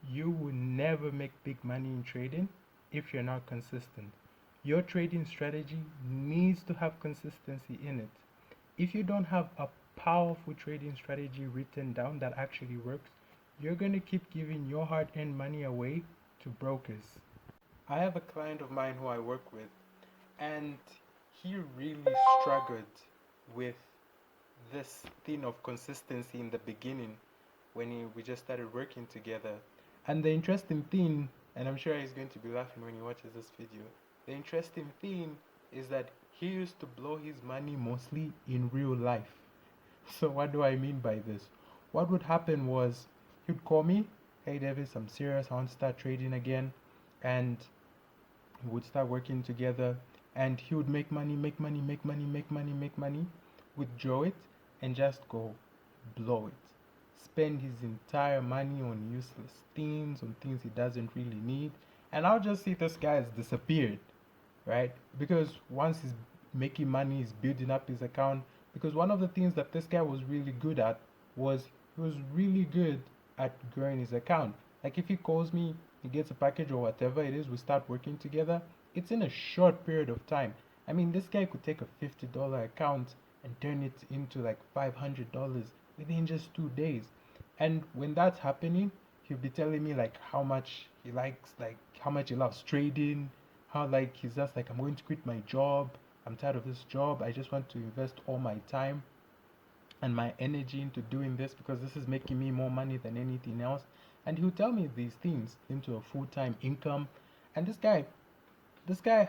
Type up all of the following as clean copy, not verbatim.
You will never make big money in trading if you're not consistent. Your trading strategy needs to have consistency in it. If you don't have a powerful trading strategy written down that actually works, you're going to keep giving your hard earned money away to brokers. I have a client of mine who I work with, and he really struggled with this thing of consistency in the beginning when we just started working together. And the interesting thing, and I'm sure he's going to be laughing when he watches this video, the interesting thing is that he used to blow his money mostly in real life. So what do I mean by this? What would happen was he'd call me, hey Davis, I'm serious, I want to start trading again, and we would start working together, and he would make money, make money, make money, make money, make money, withdraw it, and just go blow it. Spend his entire money on useless things, on things he doesn't really need. And I'll just see this guy has disappeared, right? Because once he's making money, he's building up his account. Because one of the things that this guy was really good at was he was really good at growing his account. Like if he calls me, he gets a package or whatever it is, we start working together. It's in a short period of time. I mean, this guy could take a $50 account and turn it into like $500 within just 2 days. And when that's happening, he'll be telling me like how much he likes, like how much he loves trading, how like he's just like, I'm going to quit my job, I'm tired of this job, I just want to invest all my time and my energy into doing this because this is making me more money than anything else. And he'll tell me these things into a full-time income. And this guy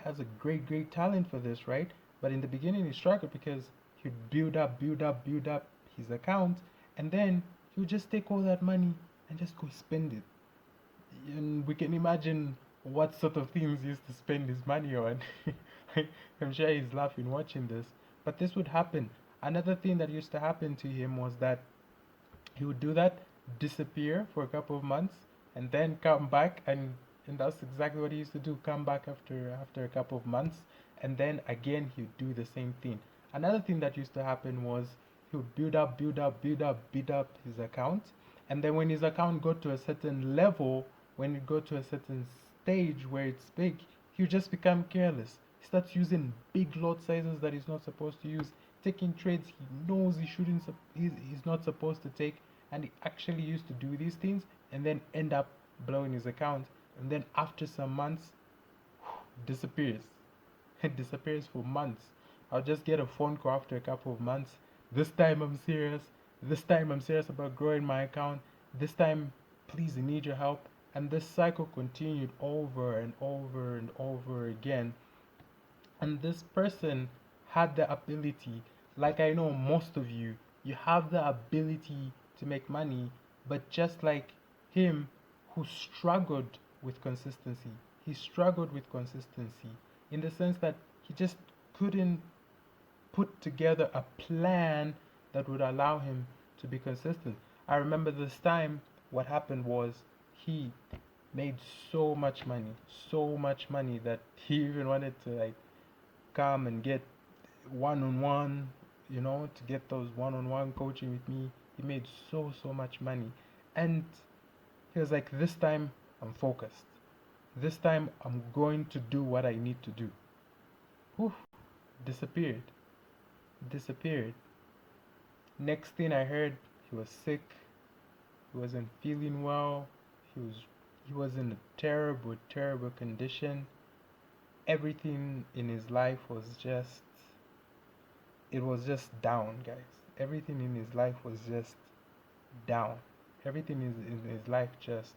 has a great talent for this, right? But in the beginning he struggled because he'd build up his account, and then he would just take all that money and just go spend it. And we can imagine what sort of things he used to spend his money on. I'm sure he's laughing watching this, but this would happen. Another thing that used to happen to him was that he would do that, disappear for a couple of months, and then come back, and that's exactly what he used to do. Come back after a couple of months, and then again he would do the same thing. Another thing that used to happen was he would build up his account, and then when his account got to a certain level, when it got to a certain stage where it's big, he would just become careless. He starts using big lot sizes that he's not supposed to use, taking trades he knows he shouldn't he's not supposed to take, and he actually used to do these things and then end up blowing his account, and then after some months disappears. It disappears for months. I'll just get a phone call after a couple of months. This time I'm serious. This time I'm serious about growing my account. This time, please, I need your help. And this cycle continued over and over and over again. And this person had the ability, like I know most of you, you have the ability to make money, but just like him who struggled with consistency, he struggled with consistency in the sense that he just couldn't put together a plan that would allow him to be consistent. I remember this time, what happened was he made so much money that he even wanted to like come and get one-on-one, to get those one-on-one coaching with me. He made so much money, and he was like, this time I'm focused, this time I'm going to do what I need to do. Whew, disappeared. Next thing I heard, he was sick, he wasn't feeling well, he was in a terrible condition. Everything in his life was just, it was just down, guys. Everything in his life was just down. Everything in his life just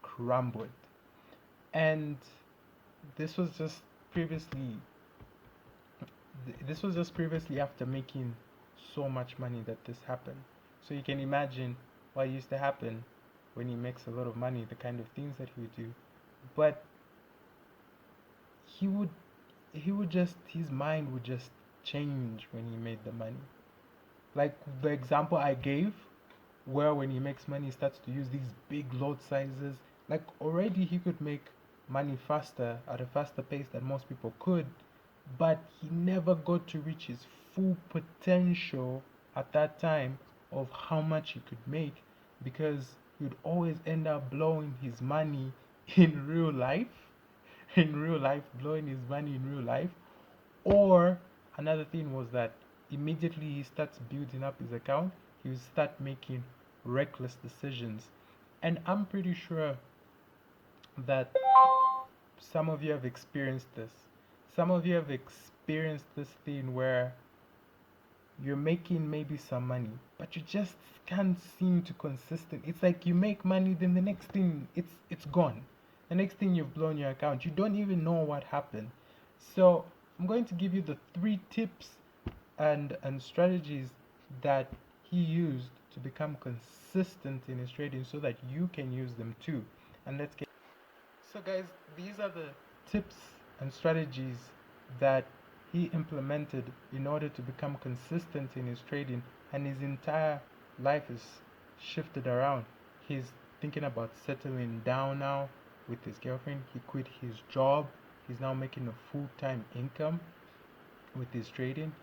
crumbled. And this was just previously this was just previously after making so much money that this happened. So you can imagine what used to happen when he makes a lot of money, the kind of things that he would do. But he would just, his mind would just change when he made the money. Like the example I gave, where when he makes money he starts to use these big lot sizes. Like already he could make money faster, at a faster pace than most people could, but he never got to reach his full potential at that time of how much he could make, because he'd always end up blowing his money in real life, blowing his money in real life. Or another thing was that immediately he starts building up his account, he will start making reckless decisions. And I'm pretty sure that some of you have experienced this. Some of you have experienced this thing where you're making maybe some money, but you just can't seem to consistent. It's like you make money, then the next thing it's gone. The next thing you've blown your account. You don't even know what happened. So I'm going to give you the 3 tips and strategies that he used to become consistent in his trading so that you can use them too. And let's get so guys, these are the tips and strategies that he implemented in order to become consistent in his trading, and his entire life is shifted around. He's thinking about settling down now with his girlfriend. He quit his job. He's now making a full-time income with his trading,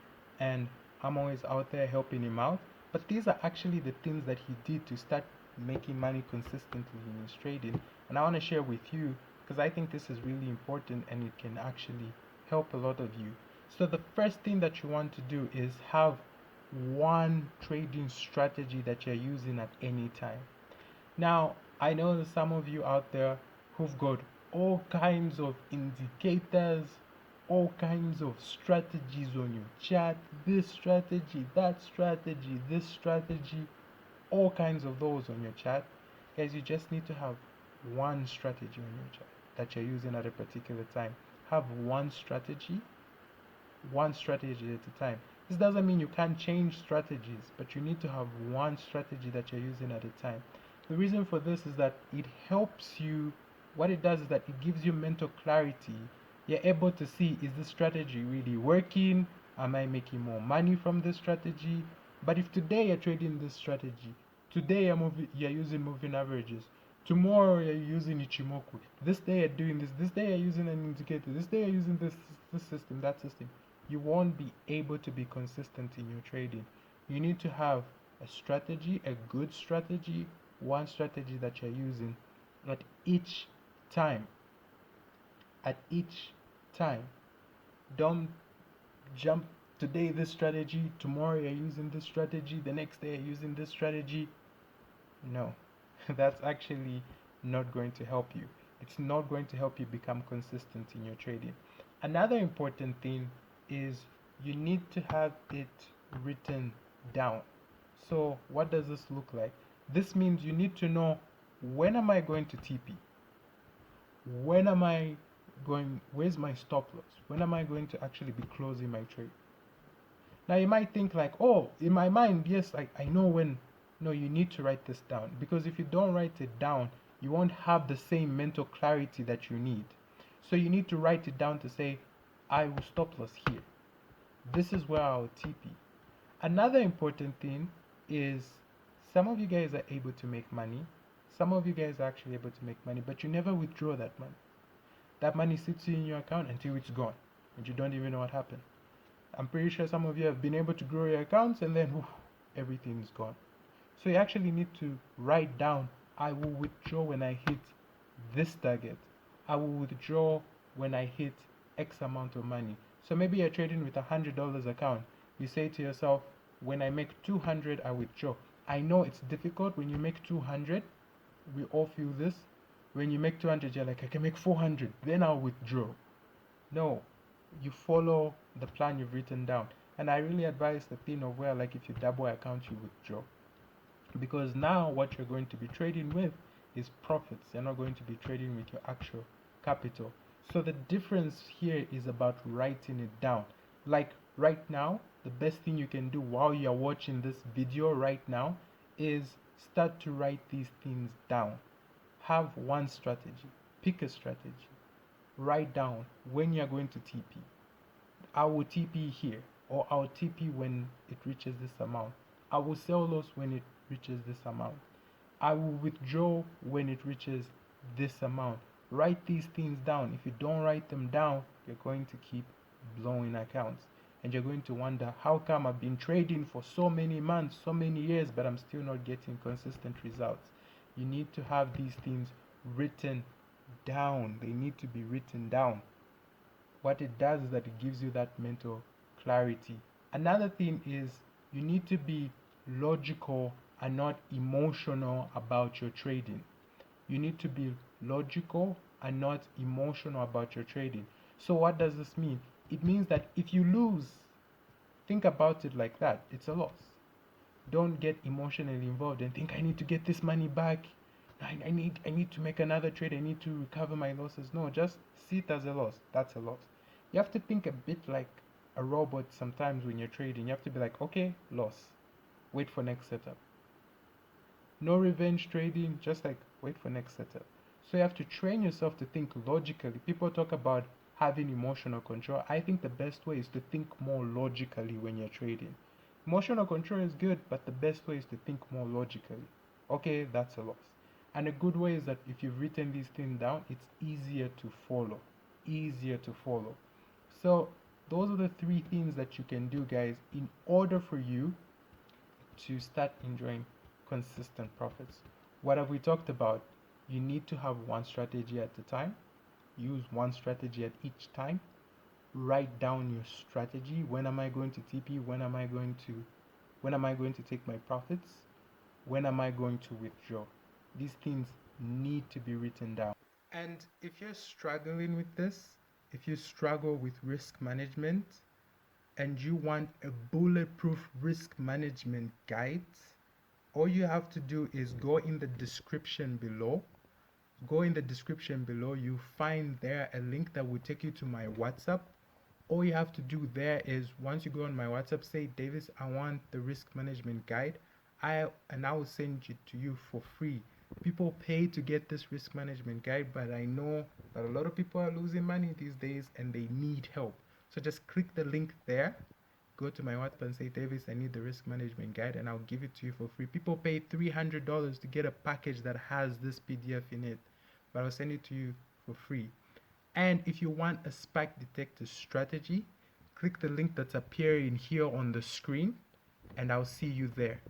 and I'm always out there helping him out. But these are actually the things that he did to start making money consistently in his trading, and I want to share with you because I think this is really important and it can actually help a lot of you. So the first thing that you want to do is have one trading strategy that you're using at any time. Now, I know that some of you out there who've got all kinds of indicators, all kinds of strategies on your chart, this strategy, that strategy, this strategy, all kinds of those on your chart. Guys, you just need to have one strategy on your chart that you're using at a particular time. Have one strategy at a time. This doesn't mean you can't change strategies, but you need to have one strategy that you're using at a time. The reason for this is that it helps you. What it does is that it gives you mental clarity. You're able to see, is this strategy really working? Am I making more money from this strategy? But if today you're trading this strategy, today you're using moving averages, tomorrow you're using Ichimoku, this day you're doing this day you're using an indicator, this day you're using this system, that system, you won't be able to be consistent in your trading. You need to have a strategy, a good strategy, one strategy that you're using at each time. At each time. Don't jump today this strategy, tomorrow you're using this strategy, the next day you're using this strategy. No, that's actually not going to help you. It's not going to help you become consistent in your trading. Another important thing is you need to have it written down. So what does this look like? This means you need to know, when am I going to TP? When am I going, where's my stop loss? When am I going to actually be closing my trade? Now you might think like, oh, in my mind, yes, I know when. No, you need to write this down, because if you don't write it down, you won't have the same mental clarity that you need. So you need to write it down to say, I will stop loss here. This is where I'll TP. Another important thing is, some of you guys are able to make money. Some of you guys are actually able to make money, but you never withdraw that money. That money sits in your account until it's gone, and you don't even know what happened. I'm pretty sure some of you have been able to grow your accounts, and then everything's gone. So you actually need to write down, I will withdraw when I hit this target. I will withdraw when I hit X amount of money. So maybe you're trading with $100 account. You say to yourself, when I make 200, I withdraw. I know it's difficult when you make 200. We all feel this. When you make 200, you're like, I can make 400, then I'll withdraw. No, you follow the plan you've written down. And I really advise the thing of where, like, if you double account, you withdraw. Because now what you're going to be trading with is profits. You're not going to be trading with your actual capital. So the difference here is about writing it down. Like right now, the best thing you can do while you're watching this video right now is start to write these things down. Have one strategy. Pick a strategy. Write down when you're going to TP. I will TP here, or I'll TP when it reaches this amount. I will sell loss when it reaches this amount. I will withdraw when it reaches this amount. Write these things down. If you don't write them down, you're going to keep blowing accounts. And you're going to wonder, how come I've been trading for so many months, so many years, but I'm still not getting consistent results? You need to have these things written down. They need to be written down. What it does is that it gives you that mental clarity. Another thing is you need to be logical and not emotional about your trading. You need to be logical and not emotional about your trading. So, what does this mean? It means that if you lose, think about it like that. It's a loss. Don't get emotionally involved and think I need to get this money back. I need to make another trade. I need to recover my losses. No, just see it as a loss. That's a loss. You have to think a bit like a robot sometimes when you're trading. You have to be like, okay, loss. Wait for next setup. No revenge trading, just like wait for next setup. So you have to train yourself to think logically. People talk about having emotional control. I think the best way is to think more logically when you're trading. Emotional control is good, but the best way is to think more logically. Okay, that's a loss. And a good way is that if you've written these things down, it's easier to follow. Easier to follow. So those are the three things that you can do, guys, in order for you to start enjoying consistent profits. What have we talked about? You need to have one strategy at a time. Use one strategy at each time. Write down your strategy. When am I going to TP? When am I going to take my profits? When am I going to withdraw? These things need to be written down. And if you're struggling with this, if you struggle with risk management and you want a bulletproof risk management guide, all you have to do is go in the description below. Go in the description below. You find there a link that will take you to my WhatsApp. All you have to do there is once you go on my WhatsApp, say, Davis, I want the risk management guide. I will send it to you for free. People pay to get this risk management guide, but I know that a lot of people are losing money these days and they need help. So just click the link there, go to my WhatsApp and say, Davis, I need the risk management guide, and I'll give it to you for free. People pay $300 to get a package that has this PDF in it, but I'll send it to you for free. And if you want a spike detector strategy, click the link that's appearing here on the screen, and I'll see you there.